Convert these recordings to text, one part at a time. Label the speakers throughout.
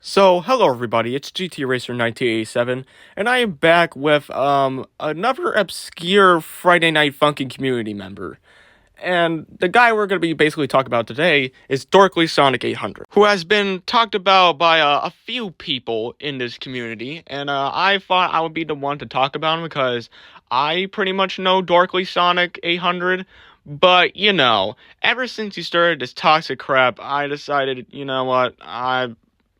Speaker 1: So, hello everybody, it's GT Racer 1987, and I am back with, another obscure Friday Night Funkin' community member. And the guy we're going to be basically talking about today is Dorkly Sonic 800, who has been talked about by a few people in this community, and I thought I would be the one to talk about him because I pretty much know Dorkly Sonic 800, but, ever since he started this toxic crap, I decided, you know what,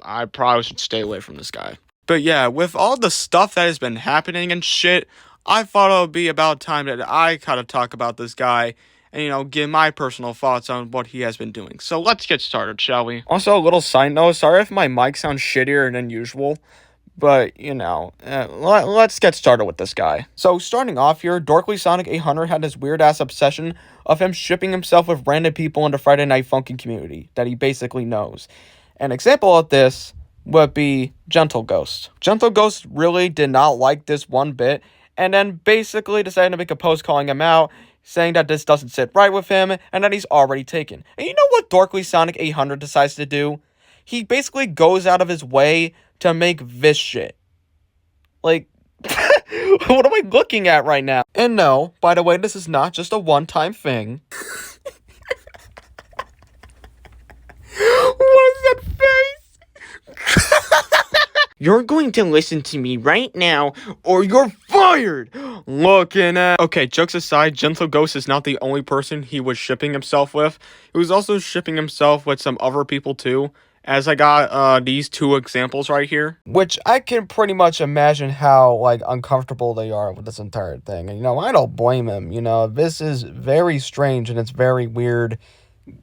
Speaker 1: I probably should stay away from this guy. But yeah, with all the stuff that has been happening and shit, I thought it would be about time that I kind of talk about this guy and, give my personal thoughts on what he has been doing. So let's get started, shall we? Also, a little side note, sorry if my mic sounds shittier than usual, but, let's get started with this guy. So, starting off here, Dorkly Sonic 800 had this weird-ass obsession of him shipping himself with random people in the Friday Night Funkin' community that he basically knows. An example of this would be Gentle Ghost. Gentle Ghost really did not like this one bit, and then basically decided to make a post calling him out, saying that this doesn't sit right with him, and that he's already taken. And you know what Dorkly Sonic 800 decides to do? He basically goes out of his way to make this shit. Like, what am I looking at right now? And no, by the way, this is not just a one-time thing. What is that face? You're going to listen to me right now, or you're fired! Looking at... Okay, jokes aside, Gentle Ghost is not the only person he was shipping himself with. He was also shipping himself with some other people too, as I got these two examples right here. Which I can pretty much imagine how, uncomfortable they are with this entire thing. And, I don't blame him. This is very strange and it's very weird.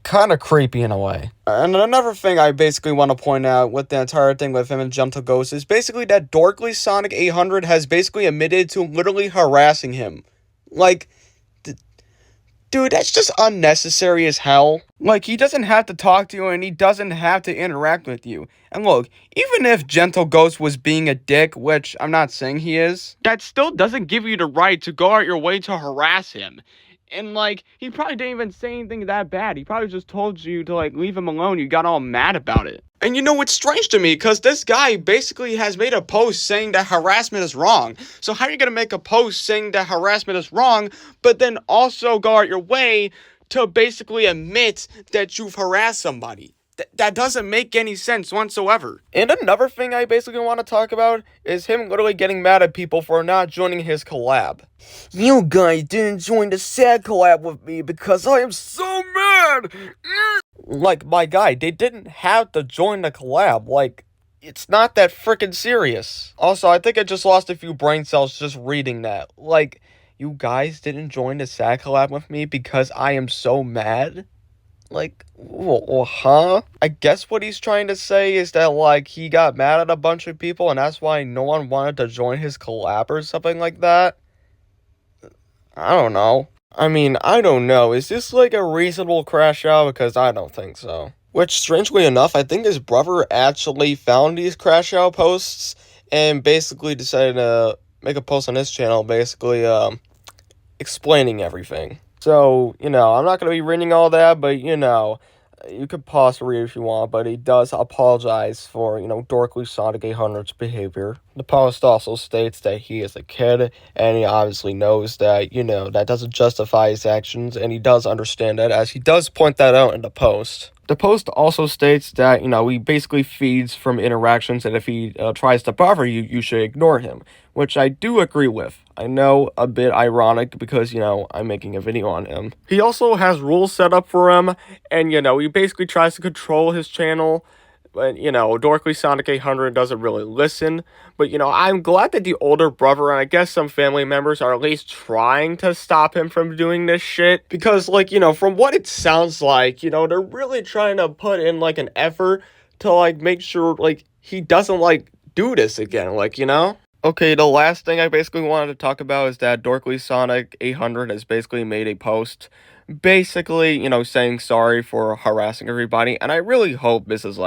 Speaker 1: Kind of creepy in a way. And another thing I basically want to point out with the entire thing with him and Gentle Ghost is basically that Dorkly Sonic 800 has basically admitted to literally harassing him. Dude, that's just unnecessary as hell. He doesn't have to talk to you and he doesn't have to interact with you. And look, even if Gentle Ghost was being a dick, which I'm not saying he is, that still doesn't give you the right to go out your way to harass him. And, he probably didn't even say anything that bad. He probably just told you to, leave him alone. You got all mad about it. And it's strange to me, because this guy basically has made a post saying that harassment is wrong. So how are you going to make a post saying that harassment is wrong, but then also go out your way to basically admit that you've harassed somebody? That doesn't make any sense whatsoever. And another thing I basically want to talk about is him literally getting mad at people for not joining his collab. You guys didn't join the sad collab with me because I am so mad! My guy, they didn't have to join the collab. It's not that freaking serious. Also, I think I just lost a few brain cells just reading that. You guys didn't join the sad collab with me because I am so mad? Huh? I guess what he's trying to say is that, he got mad at a bunch of people and that's why no one wanted to join his collab or something like that? I don't know. I don't know. Is this, a reasonable crash out? Because I don't think so. Which, strangely enough, I think his brother actually found these crash out posts and basically decided to make a post on his channel basically, explaining everything. So, I'm not going to be reading all that, but, you could pause to read if you want, but he does apologize for, Dorkly Sonic 800's behavior. The post also states that he is a kid, and he obviously knows that, that doesn't justify his actions, and he does understand that, as he does point that out in the post. The post also states that, he basically feeds from interactions, and if he tries to bother you, you should ignore him, which I do agree with. I know, a bit ironic because, I'm making a video on him. He also has rules set up for him, and, he basically tries to control his channel, but, Dorkly Sonic 800 doesn't really listen. But, I'm glad that the older brother and I guess some family members are at least trying to stop him from doing this shit. Because, from what it sounds like, they're really trying to put in, an effort to, make sure, he doesn't, do this again, Okay, the last thing I basically wanted to talk about is that Dorkly Sonic 800 has basically made a post basically, saying sorry for harassing everybody. And I really hope this is,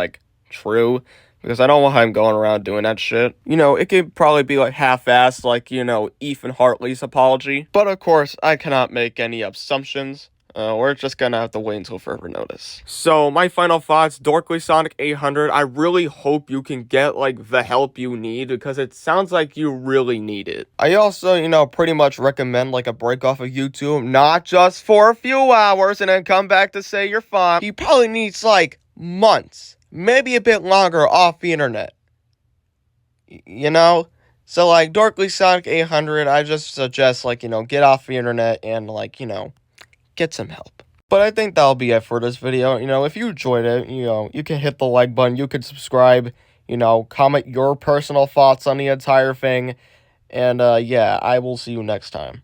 Speaker 1: true, because I don't want him going around doing that shit. It could probably be, half-assed, Ethan Hartley's apology. But, of course, I cannot make any assumptions. We're just gonna have to wait until further notice. So, my final thoughts, Dorkly Sonic 800, I really hope you can get, like, the help you need, because it sounds like you really need it. I also, pretty much recommend, like, a break off of YouTube, not just for a few hours, and then come back to say you're fine. He probably needs, like, months, maybe a bit longer off the internet. So, like, Dorkly Sonic 800, I just suggest, like, get off the internet and, like, get some help. But I think that'll be it for this video. If you enjoyed it, you can hit the like button, you can subscribe, comment your personal thoughts on the entire thing. And, yeah, I will see you next time.